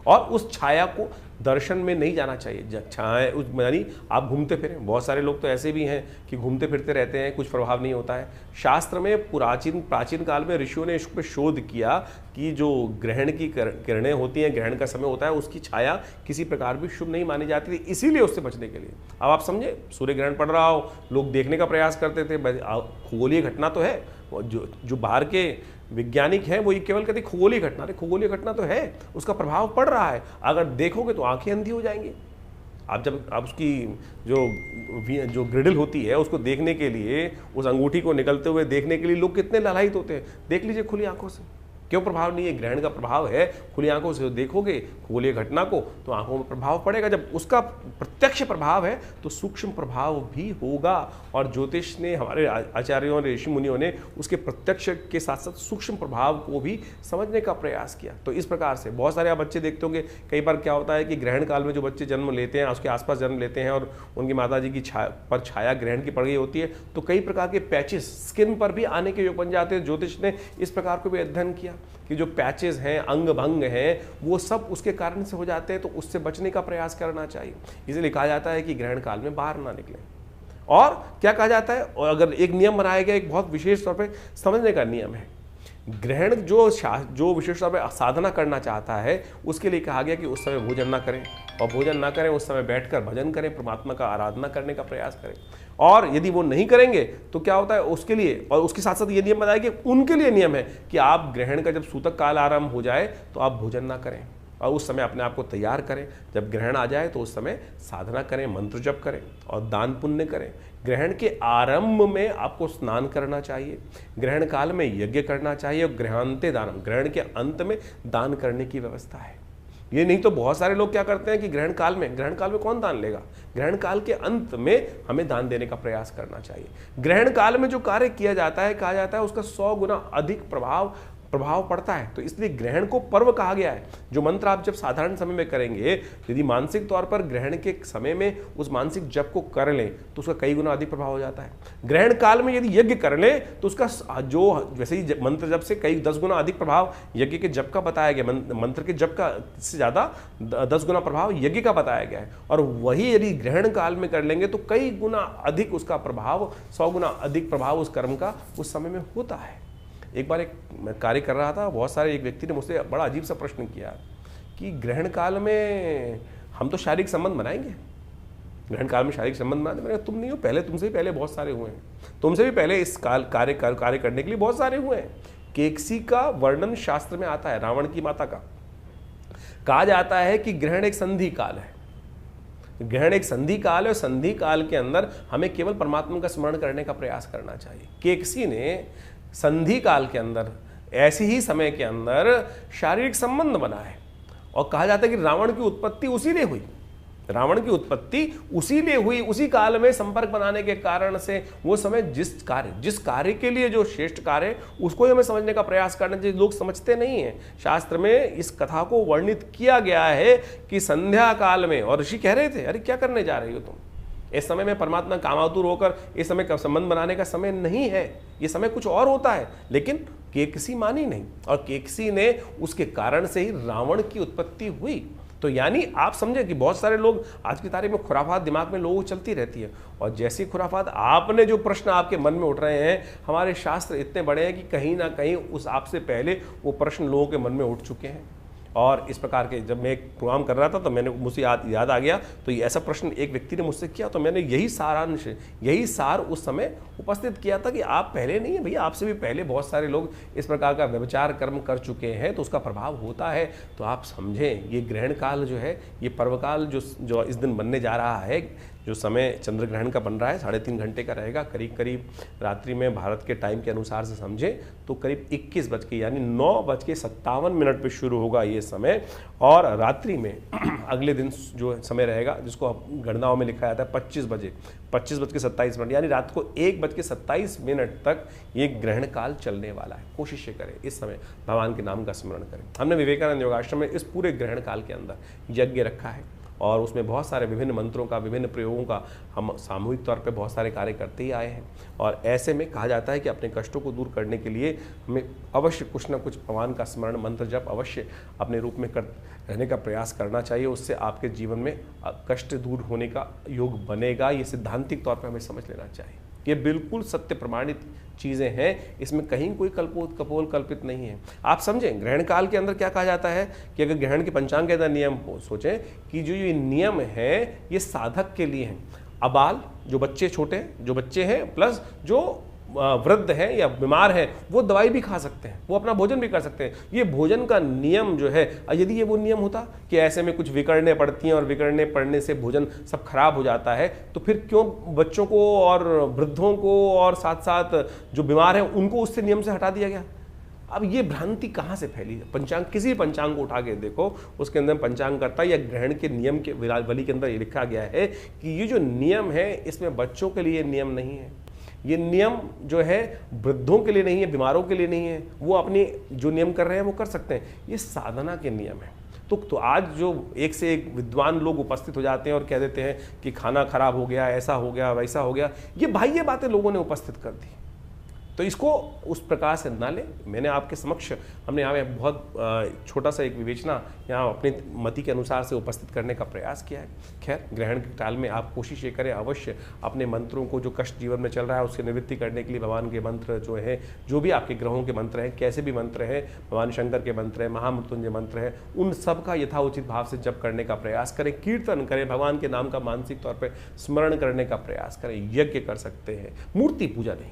और उस छाया को दर्शन में नहीं जाना चाहिए। छाया उस यानी आप घूमते फिरें, बहुत सारे लोग तो ऐसे भी हैं कि घूमते फिरते रहते हैं, कुछ प्रभाव नहीं होता है। शास्त्र में प्राचीन काल में ऋषियों ने इस पर शोध किया कि जो ग्रहण की किरणें होती हैं, ग्रहण का समय होता है, उसकी छाया किसी प्रकार भी शुभ नहीं मानी जाती थी, इसीलिए उससे बचने के लिए। अब आप समझे, सूर्य ग्रहण पड़ रहा हो, लोग देखने का प्रयास करते थे। खगोलीय घटना तो है, जो बाहर के वैज्ञानिक हैं वो ये केवल कहते खगोलीय घटना, अरे खगोलीय घटना तो है, उसका प्रभाव पड़ रहा है, अगर देखोगे तो आंखें अंधी हो जाएंगी। आप जब आप उसकी जो ग्रिडल होती है उसको देखने के लिए, उस अंगूठी को निकलते हुए देखने के लिए लोग कितने लालायित होते हैं। देख लीजिए खुली आंखों से, क्यों प्रभाव नहीं है? ग्रहण का प्रभाव है, खुली आंखों से देखोगे खगोलीय घटना को तो आंखों में प्रभाव पड़ेगा। जब उसका प्रत्यक्ष प्रभाव है तो सूक्ष्म प्रभाव भी होगा। और ज्योतिष ने, हमारे आचार्यों ने, ऋषि मुनियों ने उसके प्रत्यक्ष के साथ साथ सूक्ष्म प्रभाव को भी समझने का प्रयास किया। तो इस प्रकार से बहुत सारे आप बच्चे देखते होंगे, कई बार क्या होता है कि ग्रहण काल में जो बच्चे जन्म लेते हैं, उसके आसपास जन्म लेते हैं और उनकी माता जी की छाया ग्रहण की पड़ गई होती है, तो कई प्रकार के पैचेस स्किन पर भी आने के योग बन जाते हैं। ज्योतिष ने इस प्रकार को भी अध्ययन किया कि जो पैचेस हैं, अंग भंग हैं, वो सब उसके कारण से हो जाते हैं, तो उससे बचने का प्रयास करना चाहिए। इसलिए कहा जाता है कि ग्रहण काल में बाहर ना निकलें। और क्या कहा जाता है, और अगर एक नियम बनाया गया, एक बहुत विशेष तौर पे समझने का नियम है, ग्रहण जो विशेष तौर पे साधना करना चाहता है उसके लिए कहा गया कि उस समय भोजन ना करें, और भोजन ना करें उस समय बैठकर भजन करें, परमात्मा का आराधना करने का प्रयास करें। और यदि वो नहीं करेंगे तो क्या होता है उसके लिए, और उसके साथ साथ ये नियम बताया कि उनके लिए नियम है कि आप ग्रहण का जब सूतक काल आरंभ हो जाए तो आप भोजन ना करें, और उस समय अपने आप को तैयार करें। जब ग्रहण आ जाए तो उस समय साधना करें, मंत्र जप करें और दान पुण्य करें। ग्रहण के आरंभ में आपको स्नान करना चाहिए, ग्रहण काल में यज्ञ करना चाहिए, और ग्रहांते दानम, ग्रहण के अंत में दान करने की व्यवस्था है। ये नहीं तो बहुत सारे लोग क्या करते हैं कि ग्रहण काल में कौन दान लेगा? ग्रहण काल के अंत में हमें दान देने का प्रयास करना चाहिए। ग्रहण काल में जो कार्य किया जाता है, कहा जाता है उसका 100 गुना अधिक प्रभाव पड़ता है। तो इसलिए ग्रहण को पर्व कहा गया है। जो मंत्र आप जब साधारण समय में करेंगे, यदि मानसिक तौर पर ग्रहण के समय में उस मानसिक जप को कर लें तो उसका कई गुना अधिक प्रभाव हो जाता है। ग्रहण काल में यदि यज्ञ कर लें तो उसका जो वैसे ही मंत्र जप से कई 10 गुना अधिक प्रभाव यज्ञ के जप का बताया गया, मंत्र के जप का से ज़्यादा 10 गुना प्रभाव यज्ञ का बताया गया है। और वही यदि ग्रहण काल में कर लेंगे तो कई गुना अधिक उसका प्रभाव, 100 गुना अधिक प्रभाव उस कर्म का उस समय में होता है। एक बार एक कार्य कर रहा था, बहुत सारे एक व्यक्ति ने मुझसे बड़ा अजीब सा प्रश्न किया कि ग्रहण काल में हम तो शारीरिक संबंध बनाएंगे, ग्रहण काल में शारीरिक संबंध बनाते। मैंने कहा तुम नहीं हो, पहले तुमसे भी पहले बहुत सारे हुए हैं, तुमसे भी पहले इस कार्य करने के लिए बहुत सारे हुए हैं। केकसी का वर्णन शास्त्र में आता है, रावण की माता का। कहा जाता है कि ग्रहण एक संधि काल है, ग्रहण एक संधि काल है, और संधि काल के अंदर हमें केवल परमात्मा का स्मरण करने का प्रयास करना चाहिए। केकसी ने संधि काल के अंदर, ऐसे ही समय के अंदर शारीरिक संबंध बनाए, और कहा जाता है कि रावण की उत्पत्ति उसी लिए हुई, रावण की उत्पत्ति उसी लिए हुई, उसी काल में संपर्क बनाने के कारण से वो समय जिस कार्य के लिए जो श्रेष्ठ कार्य है उसको ही हमें समझने का प्रयास करना चाहिए। लोग समझते नहीं हैं। शास्त्र में इस कथा को वर्णित किया गया है कि संध्या काल में, और ऋषि कह रहे थे अरे क्या करने जा रही हो तुम, इस समय में परमात्मा कामातुर होकर इस समय का संबंध बनाने का समय नहीं है, ये समय कुछ और होता है। लेकिन केकसी मानी नहीं, और केकसी ने उसके कारण से ही रावण की उत्पत्ति हुई। तो यानी आप समझे कि बहुत सारे लोग आज की तारीख में खुराफात दिमाग में लोगों को चलती रहती है, और जैसी खुराफात आपने जो प्रश्न आपके मन में उठ रहे हैं, हमारे शास्त्र इतने बड़े हैं कि कहीं ना कहीं उस आपसे पहले वो प्रश्न लोगों के मन में उठ चुके हैं। और इस प्रकार के जब मैं एक प्रोग्राम कर रहा था तो मैंने मुझे याद आ गया, तो ये ऐसा प्रश्न एक व्यक्ति ने मुझसे किया, तो मैंने यही सार उस समय उपस्थित किया था कि आप पहले नहीं है भैया, आपसे भी पहले बहुत सारे लोग इस प्रकार का व्यभिचार कर्म कर चुके हैं, तो उसका प्रभाव होता है। तो आप समझें ये ग्रहण काल जो है, ये पर्वकाल जो इस दिन बनने जा रहा है, जो समय चंद्र ग्रहण का बन रहा है 3.5 घंटे का रहेगा, करीब रात्रि में भारत के टाइम के अनुसार से समझें तो करीब 21 बज के यानी 9:57 पे शुरू होगा ये समय, और रात्रि में अगले दिन जो समय रहेगा, जिसको गणनाओं में लिखा जाता है 25:27 यानी रात को 1:27 तक ये ग्रहण काल चलने वाला है। कोशिश करें इस समय भगवान के नाम का स्मरण करें। हमने विवेकानंद योगाश्रम में इस पूरे ग्रहण काल के अंदर यज्ञ रखा है, और उसमें बहुत सारे विभिन्न मंत्रों का, विभिन्न प्रयोगों का हम सामूहिक तौर पे बहुत सारे कार्य करते ही आए हैं। और ऐसे में कहा जाता है कि अपने कष्टों को दूर करने के लिए हमें अवश्य कुछ ना कुछ भगवान का स्मरण, मंत्र जप अवश्य अपने रूप में रहने का प्रयास करना चाहिए। उससे आपके जीवन में कष्ट दूर होने का योग बनेगा। ये सिद्धांतिक तौर पर हमें समझ लेना चाहिए। ये बिल्कुल सत्य प्रमाणित चीज़ें हैं, इसमें कहीं कोई कपोल कल्पित नहीं है। आप समझें ग्रहण काल के अंदर क्या कहा जाता है कि अगर ग्रहण के पंचांग के अंदर नियम सोचें कि जो ये नियम है ये साधक के लिए हैं। अबाल जो बच्चे छोटे जो बच्चे हैं, प्लस जो वृद्ध हैं या बीमार हैं वो दवाई भी खा सकते हैं, वो अपना भोजन भी कर सकते हैं। ये भोजन का नियम जो है, यदि ये वो नियम होता कि ऐसे में कुछ विकड़ने पड़ती हैं और विकड़ने पड़ने से भोजन सब खराब हो जाता है, तो फिर क्यों बच्चों को और वृद्धों को और साथ साथ जो बीमार हैं उनको उससे नियम से हटा दिया गया? अब ये भ्रांति कहाँ से फैली है? पंचांग, किसी पंचांग को उठा के देखो, उसके अंदर पंचांग करता या ग्रहण के नियम के वली के अंदर ये लिखा गया है कि ये जो नियम है इसमें बच्चों के लिए नियम नहीं है, ये नियम जो है वृद्धों के लिए नहीं है, बीमारों के लिए नहीं है, वो अपनी जो नियम कर रहे हैं वो कर सकते हैं, ये साधना के नियम है। तो आज जो एक से एक विद्वान लोग उपस्थित हो जाते हैं और कह देते हैं कि खाना खराब हो गया, ऐसा हो गया, वैसा हो गया, ये बाह्य बातें लोगों ने उपस्थित कर दी, तो इसको उस प्रकार से ना ले। मैंने आपके समक्ष, हमने यहाँ बहुत छोटा सा एक विवेचना यहाँ अपने मति के अनुसार से उपस्थित करने का प्रयास किया है। खैर, ग्रहण के काल में आप कोशिश ये करें अवश्य अपने मंत्रों को, जो कष्ट जीवन में चल रहा है उसकी निवृत्ति करने के लिए भगवान के मंत्र जो है, जो भी आपके ग्रहों के मंत्र हैं, कैसे भी मंत्र हैं, भगवान शंकर के मंत्र हैं, महामृत्युंजय मंत्र है, उन सब का यथाउचित भाव से जप करने का प्रयास करें, कीर्तन करें, भगवान के नाम का मानसिक तौर पर स्मरण करने का प्रयास करें, यज्ञ कर सकते हैं। मूर्ति पूजा नहीं,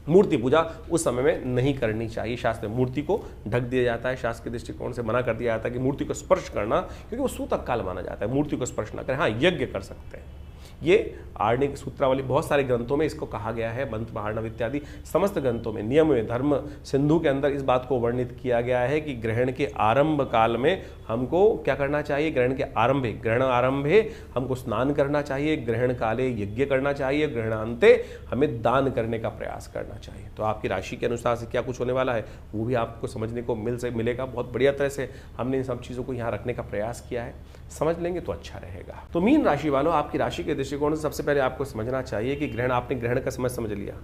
मूर्ति पूजा उस समय में नहीं करनी चाहिए। शास्त्र में मूर्ति को ढक दिया जाता है, शास्त्र के दृष्टिकोण से मना कर दिया जाता है कि मूर्ति को स्पर्श करना, क्योंकि वो सूतक काल माना जाता है, मूर्ति को स्पर्श ना करें। हाँ, यज्ञ कर सकते हैं। ये आर्णिक सूत्रावली बहुत सारे ग्रंथों में इसको कहा गया है, मंत्र महार्णव इत्यादि समस्त ग्रंथों में, नियम में, धर्म सिंधु के अंदर इस बात को वर्णित किया गया है कि ग्रहण के आरंभ काल में हमको क्या करना चाहिए, ग्रहण के आरंभे, ग्रहण आरंभे हमको स्नान करना चाहिए, ग्रहण काले यज्ञ करना चाहिए, ग्रहणांते हमें दान करने का प्रयास करना चाहिए। तो आपकी राशि के अनुसार से क्या कुछ होने वाला है वो भी आपको समझने को मिलेगा। बहुत बढ़िया तरह से हमने इन सब चीज़ों को यहाँ रखने का प्रयास किया है, समझ लेंगे तो अच्छा रहेगा। तो मीन राशि वालों, आपकी राशि के दृष्टिकोण से सबसे पहले आपको समझना चाहिए कि ग्रहण, आपने ग्रहण का समझ लिया।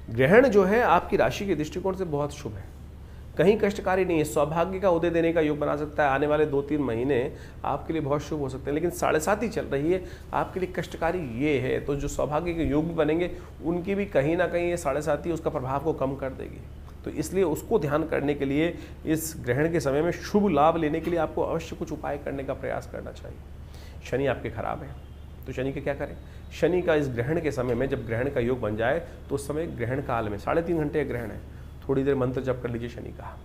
ग्रहण जो है आपकी राशि के दृष्टिकोण से बहुत शुभ है, कहीं कष्टकारी नहीं है, सौभाग्य का उदय देने का योग बना सकता है। आने वाले 2-3 महीने आपके लिए बहुत शुभ हो सकते हैं, लेकिन 7.5 चल रही है आपके लिए कष्टकारी ये है, तो जो सौभाग्य के योग भी बनेंगे उनकी भी कहीं ना कहीं ये 7.5 उसका प्रभाव को कम कर देगी। तो इसलिए उसको ध्यान करने के लिए इस ग्रहण के समय में शुभ लाभ लेने के लिए आपको अवश्य कुछ उपाय करने का प्रयास करना चाहिए। शनि आपके खराब है, तो शनि के क्या करें? शनि का इस ग्रहण के समय में, जब ग्रहण का योग बन जाए तो उस समय ग्रहण काल में 3.5 घंटे ग्रहण है, थोड़ी देर मंत्र जप कर लीजिए शनि का।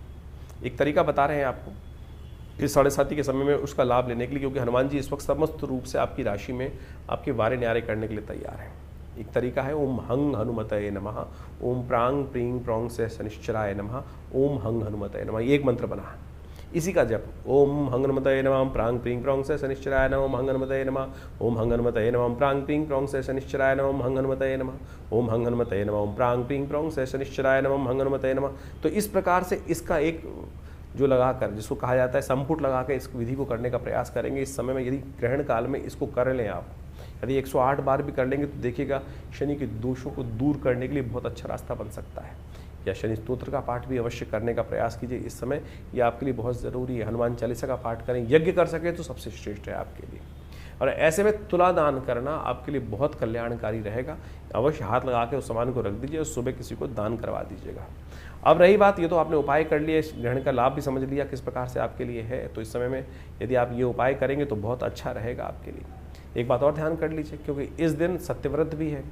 एक तरीका बता रहे हैं आपको इस 7.5 के समय में उसका लाभ लेने के लिए, क्योंकि हनुमान जी इस वक्त समस्त रूप से आपकी राशि में आपके वारे न्यारे करने के लिए तैयार हैं। एक तरीका है ओम हंग हनुमतये नमः, ओम प्रांग प्रींग प्रोंग से शनिश्चराय नमः, ओम हंग हनुमतये नमः, ये एक मंत्र बना है, इसी का जप। ओम हंग हनुमतये नमः, प्रांग प्रींग प्रोंग से शनिश्चराय नमः, ओम हंग हनुमतये नमः, ओम हंग हनुमतये नमः, प्रांग प्रींग प्रोंग से शनिश्चराय नमः, ओम हंग हनुमतये नमः, ओम हंग हनुमतये नमः, ओम प्रांग प्रींग प्रोंग से शनिश्चराय नमः, ओम हंग हनुमतये नमः। तो इस प्रकार से इसका एक जो लगाकर, जिसको कहा जाता है संपुट लगा कर, इस विधि को करने का प्रयास करेंगे इस समय में। यदि ग्रहण काल में इसको कर लें आप, यदि 108 बार भी कर लेंगे तो देखिएगा शनि के दोषों को दूर करने के लिए बहुत अच्छा रास्ता बन सकता है। या शनि स्तोत्र का पाठ भी अवश्य करने का प्रयास कीजिए इस समय, ये आपके लिए बहुत ज़रूरी है। हनुमान चालीसा का पाठ करें, यज्ञ कर सके तो सबसे श्रेष्ठ है आपके लिए। और ऐसे में तुला दान करना आपके लिए बहुत कल्याणकारी रहेगा। अवश्य हाथ लगा के उस सामान को रख दीजिए और सुबह किसी को दान करवा दीजिएगा। अब रही बात, ये तो आपने उपाय कर लिए, ग्रहण का लाभ भी समझ लिया किस प्रकार से आपके लिए है, तो इस समय में यदि आप ये उपाय करेंगे तो बहुत अच्छा रहेगा आपके लिए। एक बात और ध्यान कर लीजिए, क्योंकि इस दिन सत्यव्रत भी है,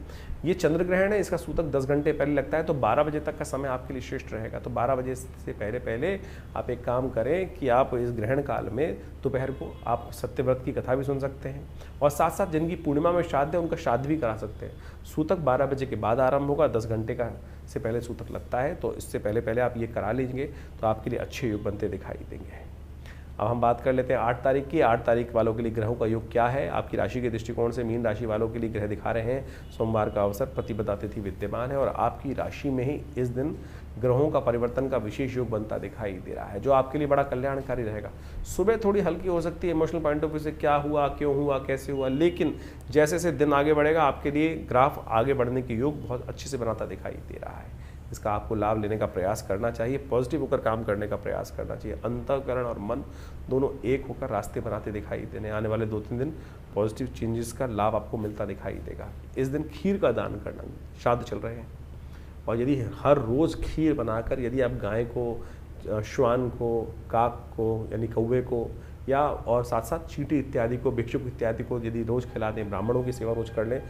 ये चंद्र ग्रहण है, इसका सूतक 10 घंटे पहले लगता है, तो 12 बजे तक का समय आपके लिए श्रेष्ठ रहेगा। तो 12 बजे से पहले आप एक काम करें कि आप इस ग्रहण काल में दोपहर को आप सत्यव्रत की कथा भी सुन सकते हैं, और साथ साथ जिनकी पूर्णिमा में श्राद्ध है उनका श्राद्ध भी करा सकते हैं। सूतक 12 बजे के बाद आरंभ होगा, 10 घंटे का से पहले सूतक लगता है, तो इससे पहले आप ये करा लीजिए तो आपके लिए अच्छे योग बनते दिखाई देंगे। अब हम बात कर लेते हैं 8 तारीख की। 8 तारीख वालों के लिए ग्रहों का योग क्या है आपकी राशि के दृष्टिकोण से। मीन राशि वालों के लिए ग्रह दिखा रहे हैं सोमवार का अवसर, प्रतिपदा तिथि विद्यमान है, और आपकी राशि में ही इस दिन ग्रहों का परिवर्तन का विशेष योग बनता दिखाई दे रहा है, जो आपके लिए बड़ा कल्याणकारी रहेगा। सुबह थोड़ी हल्की हो सकती है इमोशनल पॉइंट ऑफ व्यू से, क्या हुआ, क्यों हुआ, कैसे हुआ, लेकिन जैसे जैसे दिन आगे बढ़ेगा आपके लिए ग्राफ आगे बढ़ने के योग बहुत अच्छे से बनाता दिखाई दे रहा है। इसका आपको लाभ लेने का प्रयास करना चाहिए, पॉजिटिव होकर काम करने का प्रयास करना चाहिए। अंतःकरण और मन दोनों एक होकर रास्ते बनाते दिखाई देने, आने वाले 2-3 दिन पॉजिटिव चेंजेस का लाभ आपको मिलता दिखाई देगा। इस दिन खीर का दान करना, श्राद्ध चल रहे हैं, और यदि हर रोज़ खीर बनाकर यदि आप गाय को, श्वान को, काक को यानी कौवे को या और साथ साथ चींटी इत्यादि को, भिक्षुक इत्यादि को यदि रोज खिला दें, ब्राह्मणों की सेवा रोज कर लें,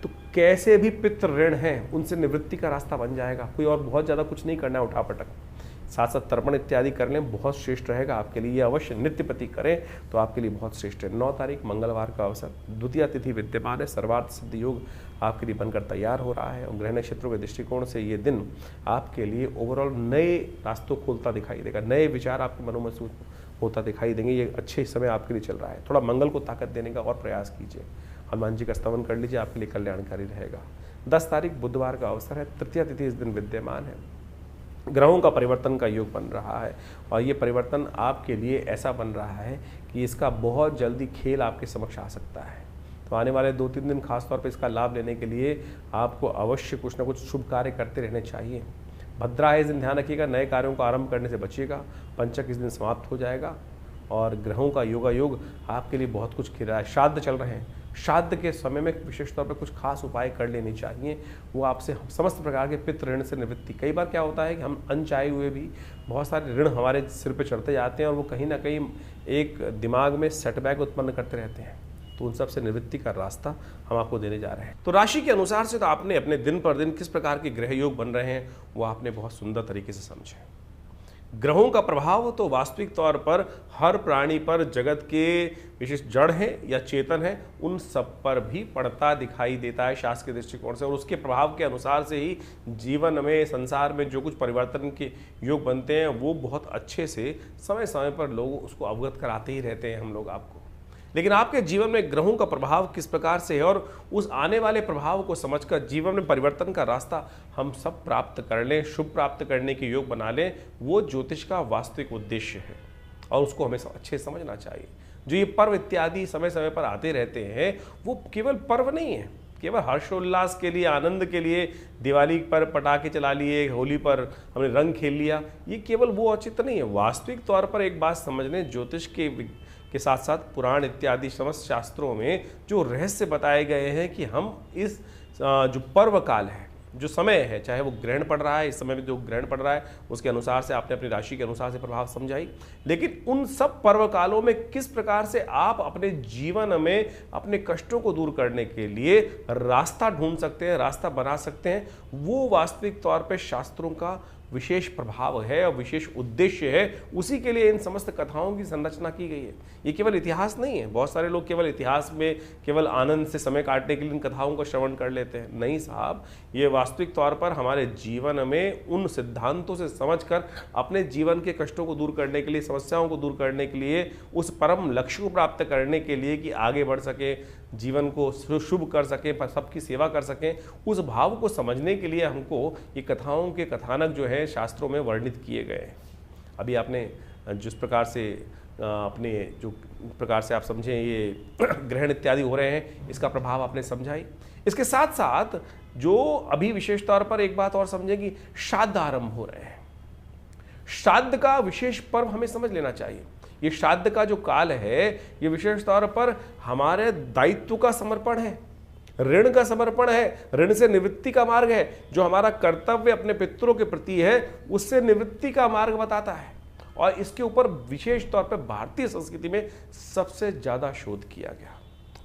तो कैसे भी पितृ ऋण हैं उनसे निवृत्ति का रास्ता बन जाएगा। कोई और बहुत ज़्यादा कुछ नहीं करना है, उठापटक, साथ साथ तर्पण इत्यादि कर लें, बहुत श्रेष्ठ रहेगा आपके लिए। ये अवश्य नित्य प्रति करें तो आपके लिए बहुत श्रेष्ठ है। 9 तारीख मंगलवार का अवसर, द्वितीय तिथि विद्यमान है, सर्वार्थ सिद्ध योग आपके लिए बनकर तैयार हो रहा है और ग्रह नक्षत्रों के दृष्टिकोण से ये दिन आपके लिए ओवरऑल नए रास्तों खोलता दिखाई देगा, नए विचार आपके मनों में होता दिखाई देंगे। ये अच्छे समय आपके लिए चल रहा है। थोड़ा मंगल को ताकत देने का और प्रयास कीजिए, हनुमान जी का स्तवन कर लीजिए, आपके लिए कल्याणकारी रहेगा। 10 तारीख बुधवार का अवसर है, तृतीय तिथि इस दिन विद्यमान है। ग्रहों का परिवर्तन का योग बन रहा है और ये परिवर्तन आपके लिए ऐसा बन रहा है कि इसका बहुत जल्दी खेल आपके समक्ष आ सकता है। तो आने वाले 2-3 दिन खासतौर पर इसका लाभ लेने के लिए आपको अवश्य कुछ ना कुछ शुभ कार्य करते रहने चाहिए। भद्रा है, इस दिन ध्यान रखिएगा, नए कार्यों का आरंभ करने से बचिएगा। पंचक इस दिन समाप्त हो जाएगा और ग्रहों का योगायोग आपके लिए बहुत कुछ खिला है। श्राद्ध चल रहे हैं, श्राद्ध के समय में विशेष तौर पर कुछ खास उपाय कर लेने चाहिए, वो आपसे समस्त प्रकार के पितृ ऋण से निवृत्ति। कई बार क्या होता है कि हम अनचाहे हुए भी बहुत सारे ऋण हमारे सिर पे चढ़ते जाते हैं और वो कहीं ना कहीं एक दिमाग में सेटबैक उत्पन्न करते रहते हैं। तो उन सब से निवृत्ति का रास्ता हम आपको देने जा रहे हैं। तो राशि के अनुसार से तो आपने अपने दिन पर दिन किस प्रकार के ग्रह योग बन रहे हैं वो आपने बहुत सुंदर तरीके से समझे। ग्रहों का प्रभाव तो वास्तविक तौर पर हर प्राणी पर, जगत के विशेष जड़ है या चेतन है, उन सब पर भी पड़ता दिखाई देता है शास्त्र के दृष्टिकोण से। और उसके प्रभाव के अनुसार से ही जीवन में, संसार में जो कुछ परिवर्तन के योग बनते हैं वो बहुत अच्छे से समय समय पर लोग उसको अवगत कराते ही रहते हैं हम लोग आपको। लेकिन आपके जीवन में ग्रहों का प्रभाव किस प्रकार से है और उस आने वाले प्रभाव को समझकर जीवन में परिवर्तन का रास्ता हम सब प्राप्त कर लें, शुभ प्राप्त करने के योग बना लें, वो ज्योतिष का वास्तविक उद्देश्य है और उसको हमें अच्छे से समझना चाहिए। जो ये पर्व इत्यादि समय समय पर आते रहते हैं वो केवल पर्व नहीं है, केवल हर्षोल्लास के लिए, आनंद के लिए, दिवाली पर पटाखे चला लिए, होली पर हमने रंग खेल लिया, ये केवल वो औचित्य नहीं है। वास्तविक तौर पर एक बात समझ लें, ज्योतिष के साथ साथ पुराण इत्यादि समस्त शास्त्रों में जो रहस्य बताए गए हैं कि हम इस जो पर्व काल है, जो समय है, चाहे वो ग्रहण पड़ रहा है, इस समय में जो ग्रहण पड़ रहा है उसके अनुसार से आपने अपनी राशि के अनुसार से प्रभाव समझाई, लेकिन उन सब पर्व कालों में किस प्रकार से आप अपने जीवन में अपने कष्टों को दूर करने के लिए रास्ता ढूंढ सकते हैं, रास्ता बना सकते हैं, वो वास्तविक तौर पर शास्त्रों का विशेष प्रभाव है और विशेष उद्देश्य है। उसी के लिए इन समस्त कथाओं की संरचना की गई है। ये केवल इतिहास नहीं है। बहुत सारे लोग केवल इतिहास में केवल आनंद से समय काटने के लिए इन कथाओं का श्रवण कर लेते हैं। नहीं साहब, ये वास्तविक तौर पर हमारे जीवन में उन सिद्धांतों से समझकर अपने जीवन के कष्टों को दूर करने के लिए, समस्याओं को दूर करने के लिए, उस परम लक्ष्य को प्राप्त करने के लिए कि आगे बढ़ सके, जीवन को शुभ कर सकें, सबकी सेवा कर सकें, उस भाव को समझने के लिए हमको ये कथाओं के कथानक जो है शास्त्रों में वर्णित किए गए हैं। अभी आपने जिस प्रकार से अपने जो प्रकार से आप समझें ये ग्रहण इत्यादि हो रहे हैं, इसका प्रभाव आपने समझाई। इसके साथ साथ जो अभी विशेष तौर पर एक बात और समझें कि श्राद्ध आरंभ हो रहे हैं। श्राद्ध का विशेष पर्व हमें समझ लेना चाहिए। ये श्राद्ध का जो काल है ये विशेष तौर पर हमारे दायित्व का समर्पण है, ऋण का समर्पण है, ऋण से निवृत्ति का मार्ग है। जो हमारा कर्तव्य अपने पितरों के प्रति है उससे निवृत्ति का मार्ग बताता है और इसके ऊपर विशेष तौर पर भारतीय संस्कृति में सबसे ज्यादा शोध किया गया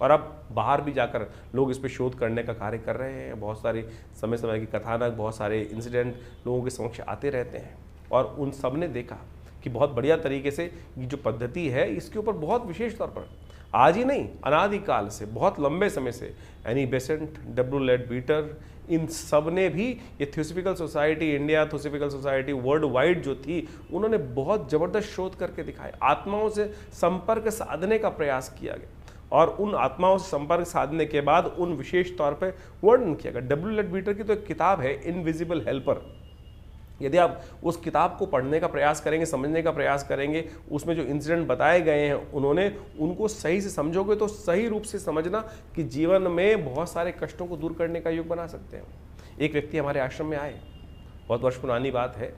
और अब बाहर भी जाकर लोग इस पर शोध करने का कार्य कर रहे हैं। बहुत सारे समय समय की कथानक, बहुत सारे इंसिडेंट लोगों के समक्ष आते रहते हैं और उन सब ने देखा कि बहुत बढ़िया तरीके से ये जो पद्धति है इसके ऊपर बहुत विशेष तौर पर आज ही नहीं, अनादिकाल से, बहुत लंबे समय से एनी बेसेंट, डब्ल्यू लेडबीटर, इन सब ने भी ये theosophical society, India theosophical society world wide जो थी, उन्होंने बहुत जबरदस्त शोध करके दिखाए। आत्माओं से संपर्क साधने का प्रयास किया गया और उन आत्माओं से संपर्क साधने के बाद उन विशेष तौर पर वर्णन किया गया। डब्ल्यू लेडबीटर की तो एक किताब है इनविजिबल हेल्पर। यदि आप उस किताब को पढ़ने का प्रयास करेंगे, समझने का प्रयास करेंगे, उसमें जो इंसिडेंट बताए गए हैं उन्होंने उनको सही से समझोगे तो सही रूप से समझना कि जीवन में बहुत सारे कष्टों को दूर करने का योग बना सकते हैं। एक व्यक्ति हमारे आश्रम में आए, बहुत वर्ष पुरानी बात है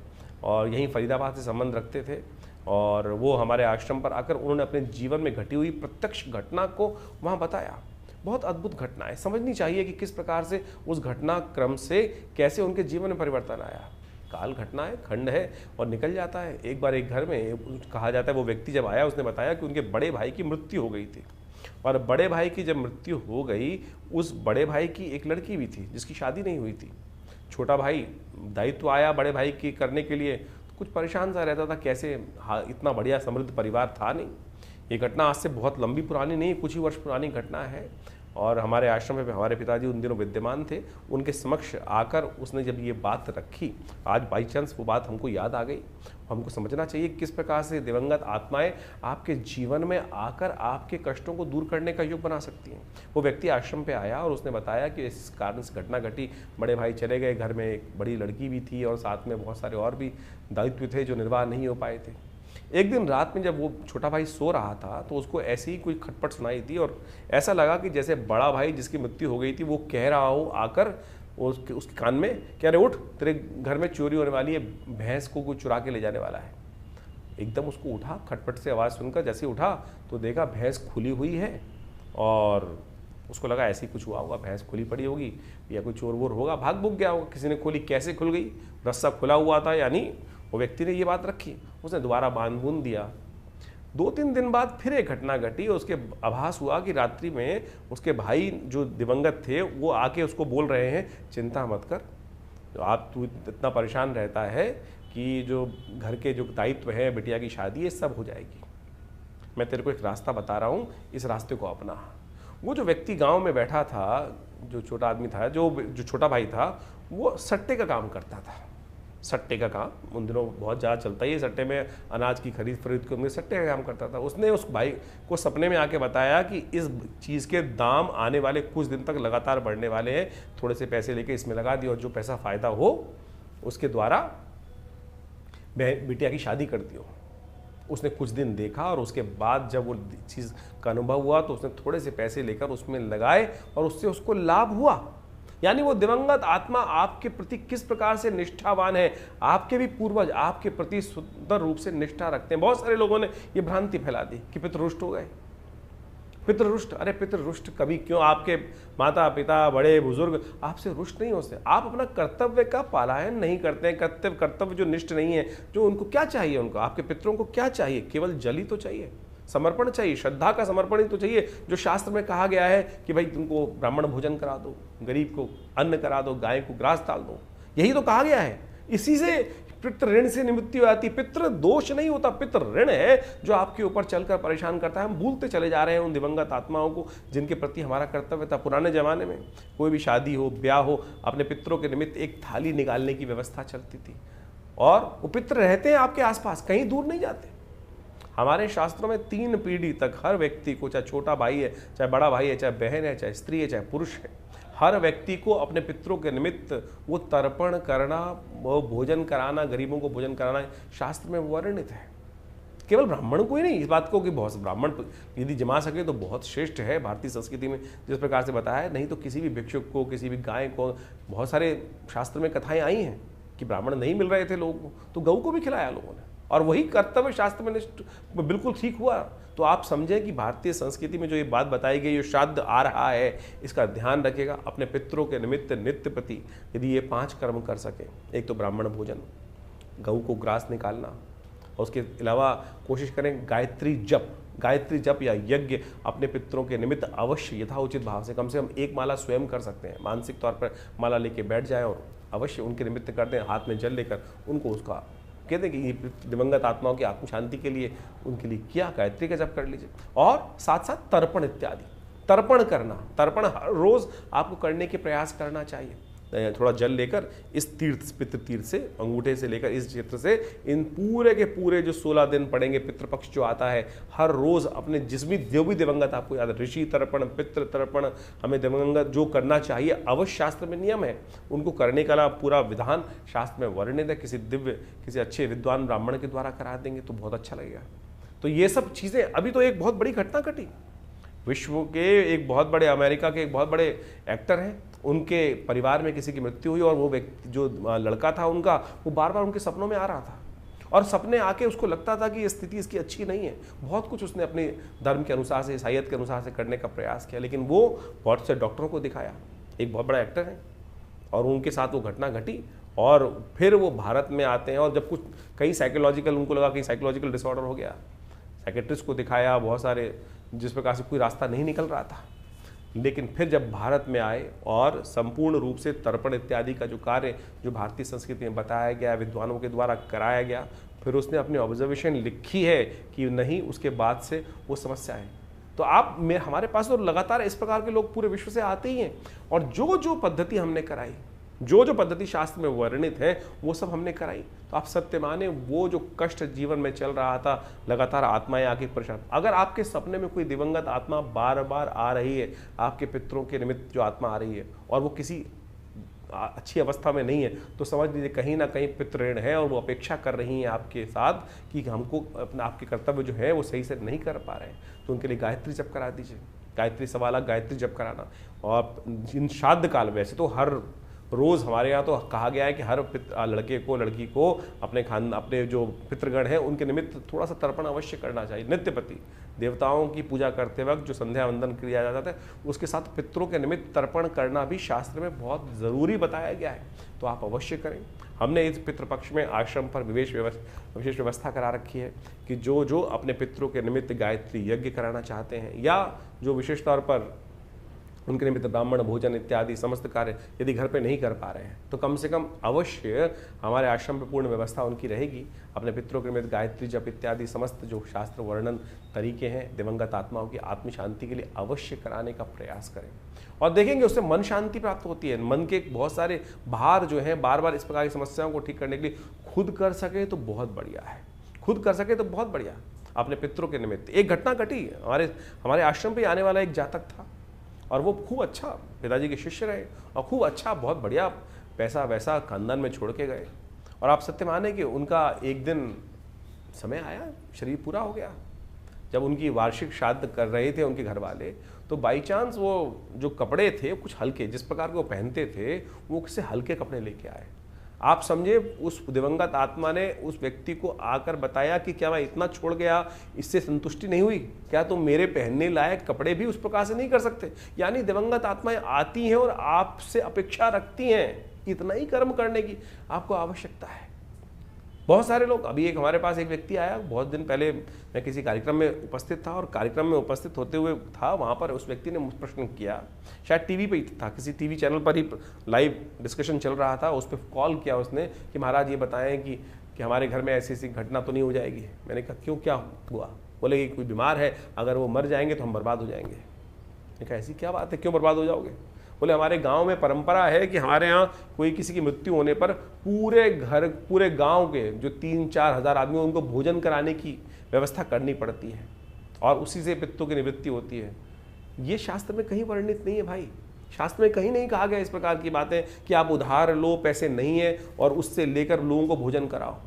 और यहीं फरीदाबाद से संबंध रखते थे और वो हमारे आश्रम पर आकर उन्होंने अपने जीवन में घटी हुई प्रत्यक्ष घटना को वहाँ बताया। बहुत अद्भुत घटना है, समझनी चाहिए कि किस प्रकार से उस घटना क्रम से कैसे उनके जीवन में परिवर्तन आया। काल घटना है, खंड है और निकल जाता है। एक बार एक घर में कहा जाता है वो व्यक्ति जब आया उसने बताया कि उनके बड़े भाई की मृत्यु हो गई थी, और बड़े भाई की जब मृत्यु हो गई उस बड़े भाई की एक लड़की भी थी जिसकी शादी नहीं हुई थी। छोटा भाई दायित्व आया बड़े भाई की करने के लिए, कुछ परेशान सा रहता था कैसे, हाँ इतना बढ़िया समृद्ध परिवार था नहीं। ये घटना आज से बहुत लंबी पुरानी नहीं, कुछ ही वर्ष पुरानी घटना है। और हमारे आश्रम में हमारे पिताजी उन दिनों विद्यमान थे, उनके समक्ष आकर उसने जब ये बात रखी, आज बाई चांस वो बात हमको याद आ गई। हमको समझना चाहिए किस प्रकार से दिवंगत आत्माएं आपके जीवन में आकर आपके कष्टों को दूर करने का योग बना सकती हैं। वो व्यक्ति आश्रम पे आया और उसने बताया कि इस कारण से घटना घटी, बड़े भाई चले गए, घर में एक बड़ी लड़की भी थी और साथ में बहुत सारे और भी दायित्व थे जो निर्वाह नहीं हो पाए थे। एक दिन रात में जब वो छोटा भाई सो रहा था तो उसको ऐसी ही कोई खटपट सुनाई थी और ऐसा लगा कि जैसे बड़ा भाई जिसकी मृत्यु हो गई थी वो कह रहा हो आकर उसके कान में, कह रहे उठ तेरे घर में चोरी होने वाली है, भैंस को कोई चुरा के ले जाने वाला है। एकदम उसको उठा, खटपट से आवाज़ सुनकर जैसे उठा तो देखा भैंस खुली हुई है और उसको लगा ऐसे ही कुछ हुआ होगा, भैंस खुली पड़ी होगी या कोई चोर वोर होगा, भाग भूग गया होगा, किसी ने खोली, कैसे खुल गई, रस्सा खुला हुआ था। यानी वो व्यक्ति ने ये बात रखी, उसने दोबारा बांध बूंद दिया। 2-3 दिन बाद फिर एक घटना घटी, उसके आभास हुआ कि रात्रि में उसके भाई जो दिवंगत थे वो आके उसको बोल रहे हैं चिंता मत कर, तू इतना परेशान रहता है कि जो घर के जो दायित्व है, बिटिया की शादी है, सब हो जाएगी। मैं तेरे को एक रास्ता बता रहा हूँ, इस रास्ते को अपना। वो जो व्यक्ति गांव में बैठा था, जो छोटा आदमी था, जो छोटा भाई था, वो सट्टे का काम करता था। सट्टे का काम उन दिनों बहुत ज़्यादा चलता ही है, सट्टे में अनाज की खरीद फरीद को में सट्टे का काम करता था। उसने उस भाई को सपने में आके बताया कि इस चीज़ के दाम आने वाले कुछ दिन तक लगातार बढ़ने वाले हैं, थोड़े से पैसे लेके इसमें लगा दिए और जो पैसा फ़ायदा हो उसके द्वारा बिटिया की शादी कर दियो। उसने कुछ दिन देखा और उसके बाद जब वो चीज़ का अनुभव हुआ तो उसने थोड़े से पैसे लेकर उसमें लगाए और उससे उसको लाभ हुआ। यानी वो दिवंगत आत्मा आपके प्रति किस प्रकार से निष्ठावान है, आपके भी पूर्वज आपके प्रति सुंदर रूप से निष्ठा रखते हैं। बहुत सारे लोगों ने ये भ्रांति फैला दी कि पितृ रुष्ट हो गए। पितृ रुष्ट, अरे पितृ रुष्ट कभी क्यों? आपके माता पिता बड़े बुजुर्ग आपसे रुष्ट नहीं होते। आप अपना कर्तव्य का पालन नहीं करते हैं। कर्तव्य जो निष्ठ नहीं है, जो उनको क्या चाहिए, उनको आपके पितरों को क्या चाहिए? केवल जल ही तो चाहिए, समर्पण चाहिए, श्रद्धा का समर्पण ही तो चाहिए। जो शास्त्र में कहा गया है कि भाई तुमको ब्राह्मण भोजन करा दो, गरीब को अन्न करा दो, गाय को ग्रास डाल दो, यही तो कहा गया है। इसी से पितृ ऋण से निवृत्ति आती। पितृ दोष नहीं होता, पितृ ऋण है जो आपके ऊपर चलकर परेशान करता है। हम भूलते चले जा रहे हैं उन दिवंगत आत्माओं को जिनके प्रति हमारा कर्तव्य था। पुराने जमाने में कोई भी शादी हो, ब्याह हो, अपने पितरों के निमित्त एक थाली निकालने की व्यवस्था चलती थी और वो पितृ रहते हैं आपके आसपास, कहीं दूर नहीं जाते। हमारे शास्त्रों में 3 पीढ़ी तक हर व्यक्ति को, चाहे छोटा भाई है, चाहे बड़ा भाई है, चाहे बहन है, चाहे स्त्री है, चाहे पुरुष है, हर व्यक्ति को अपने पितरों के निमित्त वो तर्पण करना, वो भोजन कराना, गरीबों को भोजन कराना शास्त्र में वर्णित है। केवल ब्राह्मण को ही नहीं, इस बात को कि बहुत ब्राह्मण यदि जमा सके तो बहुत श्रेष्ठ है। भारतीय संस्कृति में जिस प्रकार से बताया है, नहीं तो किसी भी भिक्षुक को, किसी भी गाय को, बहुत सारे शास्त्र में कथाएं आई हैं कि ब्राह्मण नहीं मिल रहे थे लोगों को तो गऊ को भी खिलाया लोगों ने, और वही कर्तव्य शास्त्र में बिल्कुल ठीक हुआ। तो आप समझें कि भारतीय संस्कृति में जो ये बात बताई गई, जो श्राद्ध आ रहा है, इसका ध्यान रखेगा। अपने पितरों के निमित्त नित्य प्रति यदि ये 5 कर्म कर सके, एक तो ब्राह्मण भोजन, गऊ को ग्रास निकालना, और उसके अलावा कोशिश करें गायत्री जप या यज्ञ अपने पितरों के निमित्त अवश्य यथाउचित भाव से, कम 1 माला स्वयं कर सकते हैं। मानसिक तौर पर माला लेके बैठ जाएं और अवश्य उनके निमित्त कर दें, हाथ में जल लेकर उनको उसका कहते हैं कि ये दिवंगत आत्माओं की आत्म शांति के लिए उनके लिए किया, गायत्री का जप कर लीजिए। और साथ साथ तर्पण इत्यादि, तर्पण करना, तर्पण हर रोज आपको करने के प्रयास करना चाहिए। थोड़ा जल लेकर इस पितृ तीर्थ से, अंगूठे से लेकर इस क्षेत्र से, इन पूरे के पूरे जो 16 दिन पड़ेंगे, पितृपक्ष जो आता है, हर रोज अपने जिसमें जो भी दिवंगत आपको याद है, ऋषि तर्पण, पितृ तर्पण, हमें दिवंगत जो करना चाहिए अवश्य शास्त्र में नियम है, उनको करने का पूरा विधान शास्त्र में वर्णित है। किसी अच्छे विद्वान ब्राह्मण के द्वारा करा देंगे तो बहुत अच्छा लगेगा। तो ये सब चीज़ें, अभी तो एक बहुत बड़ी घटना घटी, विश्व के एक बहुत बड़े, अमेरिका के एक बहुत बड़े एक्टर हैं, उनके परिवार में किसी की मृत्यु हुई और वो व्यक्ति जो लड़का था उनका, वो बार बार उनके सपनों में आ रहा था और सपने आके उसको लगता था कि ये स्थिति इसकी अच्छी नहीं है। बहुत कुछ उसने अपने धर्म के अनुसार से, ईसाईयत के अनुसार से करने का प्रयास किया, लेकिन वो बहुत से डॉक्टरों को दिखाया, एक बहुत बड़ा एक्टर है, और उनके साथ वो घटना घटी और फिर वो भारत में आते हैं और जब कुछ कई साइकोलॉजिकल, उनको लगा कि साइकोलॉजिकल डिसऑर्डर हो गया, साइकेट्रिस्ट को दिखाया, बहुत सारे, जिस प्रकार से कोई रास्ता नहीं निकल रहा था। लेकिन फिर जब भारत में आए और संपूर्ण रूप से तर्पण इत्यादि का जो कार्य जो भारतीय संस्कृति में बताया गया, विद्वानों के द्वारा कराया गया, फिर उसने अपनी ऑब्जर्वेशन लिखी है कि नहीं, उसके बाद से वो समस्या है। तो हमारे पास तो लगातार इस प्रकार के लोग पूरे विश्व से आते ही हैं, और जो जो पद्धति हमने कराई, जो जो पद्धति शास्त्र में वर्णित है, वो सब हमने कराई। तो आप सत्य माने, वो जो कष्ट जीवन में चल रहा था, लगातार आत्माएं आके परेशान, अगर आपके सपने में कोई दिवंगत आत्मा बार बार आ रही है, आपके पितरों के निमित्त जो आत्मा आ रही है, और वो किसी अच्छी अवस्था में नहीं है, तो समझ लीजिए कहीं ना कहीं पितृऋण है, और वो अपेक्षा कर रही हैं आपके साथ कि हमको अपना, आपके कर्तव्य जो है वो सही से नहीं कर पा रहे हैं। तो उनके लिए गायत्री जप करा दीजिए। गायत्री सवाला गायत्री जप कराना। और इन श्राद्ध काल, वैसे तो हर रोज़ हमारे यहाँ तो कहा गया है कि हर लड़के को, लड़की को अपने जो पितृगण हैं उनके निमित्त थोड़ा सा तर्पण अवश्य करना चाहिए। नित्यपति देवताओं की पूजा करते वक्त जो संध्या वंदन किया जाता है, उसके साथ पितरों के निमित्त तर्पण करना भी शास्त्र में बहुत ज़रूरी बताया गया है। तो आप अवश्य करें। हमने इस पितृपक्ष में आश्रम पर विशेष व्यवस्था करा रखी है कि जो जो अपने पितरों के निमित्त गायत्री यज्ञ कराना चाहते हैं, या जो विशेष तौर पर उनके निमित्त ब्राह्मण भोजन इत्यादि समस्त कार्य यदि घर पे नहीं कर पा रहे हैं, तो कम से कम अवश्य हमारे आश्रम में पूर्ण व्यवस्था उनकी रहेगी। अपने पितरों के निमित्त गायत्री जप इत्यादि समस्त जो शास्त्र वर्णन तरीके हैं दिवंगत आत्माओं की आत्म शांति के लिए अवश्य कराने का प्रयास करें, और देखेंगे उससे मन शांति प्राप्त होती है। मन के बहुत सारे भार जो हैं, बार बार इस प्रकार की समस्याओं को ठीक करने के लिए खुद कर सके तो बहुत बढ़िया है, खुद कर सके तो बहुत बढ़िया। अपने पितरों के निमित्त एक घटना घटी, हमारे आश्रम पे आने वाला एक जातक था, और वो खूब अच्छा पिताजी के शिष्य रहे, और खूब अच्छा, बहुत बढ़िया पैसा वैसा खानदान में छोड़ के गए। और आप सत्य माने कि उनका एक दिन समय आया, शरीर पूरा हो गया। जब उनकी वार्षिक श्राद्ध कर रहे थे उनके घर वाले, तो बाई चांस वो जो कपड़े थे कुछ हल्के, जिस प्रकार के वो पहनते थे, वो किसी हल्के कपड़े लेके आए। आप समझे, उस दिवंगत आत्मा ने उस व्यक्ति को आकर बताया कि क्या मैं इतना छोड़ गया, इससे संतुष्टि नहीं हुई, क्या तुम मेरे पहनने लायक कपड़े भी उस प्रकार से नहीं कर सकते? यानी दिवंगत आत्माएं आती हैं और आपसे अपेक्षा रखती हैं इतना ही कर्म करने की आपको आवश्यकता है। बहुत सारे लोग, अभी एक हमारे पास एक व्यक्ति आया, बहुत दिन पहले मैं किसी कार्यक्रम में उपस्थित था, और कार्यक्रम में उपस्थित होते हुए था, वहाँ पर उस व्यक्ति ने मुझसे प्रश्न किया, शायद टीवी पे ही था, किसी टीवी चैनल पर ही लाइव डिस्कशन चल रहा था, उस पर कॉल किया उसने कि महाराज ये बताएं कि हमारे घर में ऐसी ऐसी घटना तो नहीं हो जाएगी। मैंने कहा क्यों, क्या हुआ? बोले कि कोई बीमार है, अगर वो मर जाएंगे तो हम बर्बाद हो जाएंगे। मैंने कहा ऐसी क्या बात है, क्यों बर्बाद हो जाओगे? बोले हमारे गांव में परंपरा है कि हमारे यहाँ कोई किसी की मृत्यु होने पर पूरे गांव के जो 3-4 हज़ार आदमी, उनको भोजन कराने की व्यवस्था करनी पड़ती है, और उसी से पितरों की निवृत्ति होती है। ये शास्त्र में कहीं वर्णित नहीं है भाई, शास्त्र में कहीं नहीं कहा गया इस प्रकार की बातें कि आप उधार लो, पैसे नहीं है, और उससे लेकर लोगों को भोजन कराओ।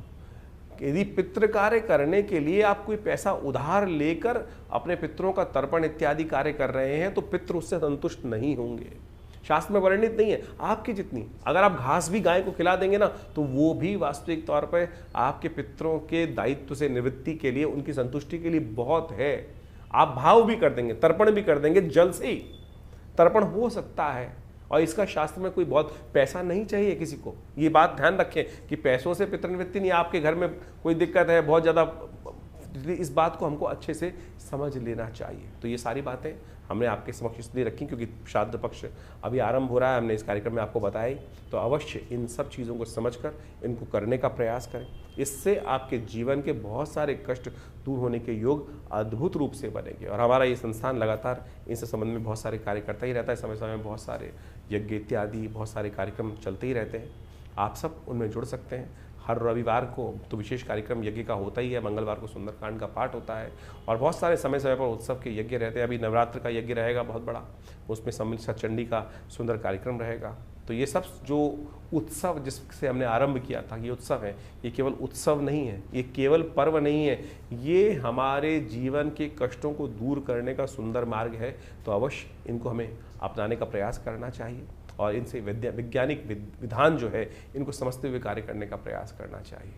यदि पितृ कार्य करने के लिए आप कोई पैसा उधार लेकर अपने पितरों का तर्पण इत्यादि कार्य कर रहे हैं, तो पितृ उससे संतुष्ट नहीं होंगे। शास्त्र में वर्णित नहीं है। आपकी जितनी, अगर आप घास भी गाय को खिला देंगे ना, तो वो भी वास्तविक तौर पर आपके पितरों के दायित्व से निवृत्ति के लिए, उनकी संतुष्टि के लिए बहुत है। आप भाव भी कर देंगे, तर्पण भी कर देंगे, जल से ही तर्पण हो सकता है। और इसका शास्त्र में कोई बहुत पैसा नहीं चाहिए किसी को। ये बात ध्यान रखें कि पैसों से पितृनिवृत्ति नहीं, आपके घर में कोई दिक्कत है बहुत ज़्यादा, इस बात को हमको अच्छे से समझ लेना चाहिए। तो ये सारी बातें हमने आपके समक्ष इसलिए रखी क्योंकि श्राद्ध पक्ष अभी आरंभ हो रहा है, हमने इस कार्यक्रम में आपको बताया। तो अवश्य इन सब चीज़ों को समझकर इनको करने का प्रयास करें। इससे आपके जीवन के बहुत सारे कष्ट दूर होने के योग अद्भुत रूप से बनेंगे। और हमारा ये संस्थान लगातार इस संबंध में बहुत सारे कार्य करता ही रहता है। समय समय में बहुत सारे यज्ञ इत्यादि बहुत सारे कार्यक्रम चलते ही रहते हैं। आप सब उनमें जुड़ सकते हैं। हर रविवार को तो विशेष कार्यक्रम यज्ञ का होता ही है, मंगलवार को सुंदरकांड का पाठ होता है, और बहुत सारे समय समय पर उत्सव के यज्ञ रहते हैं। अभी नवरात्र का यज्ञ रहेगा बहुत बड़ा, उसमें सम्मिलित सतचंडी का सुंदर कार्यक्रम रहेगा। तो ये सब जो उत्सव जिससे हमने आरंभ किया था, ये उत्सव है, ये केवल उत्सव नहीं है, ये केवल पर्व नहीं है, ये हमारे जीवन के कष्टों को दूर करने का सुंदर मार्ग है। तो अवश्य इनको हमें अपनाने का प्रयास करना चाहिए और इनसे वैज्ञानिक विधान जो है इनको समझते हुए कार्य करने का प्रयास करना चाहिए।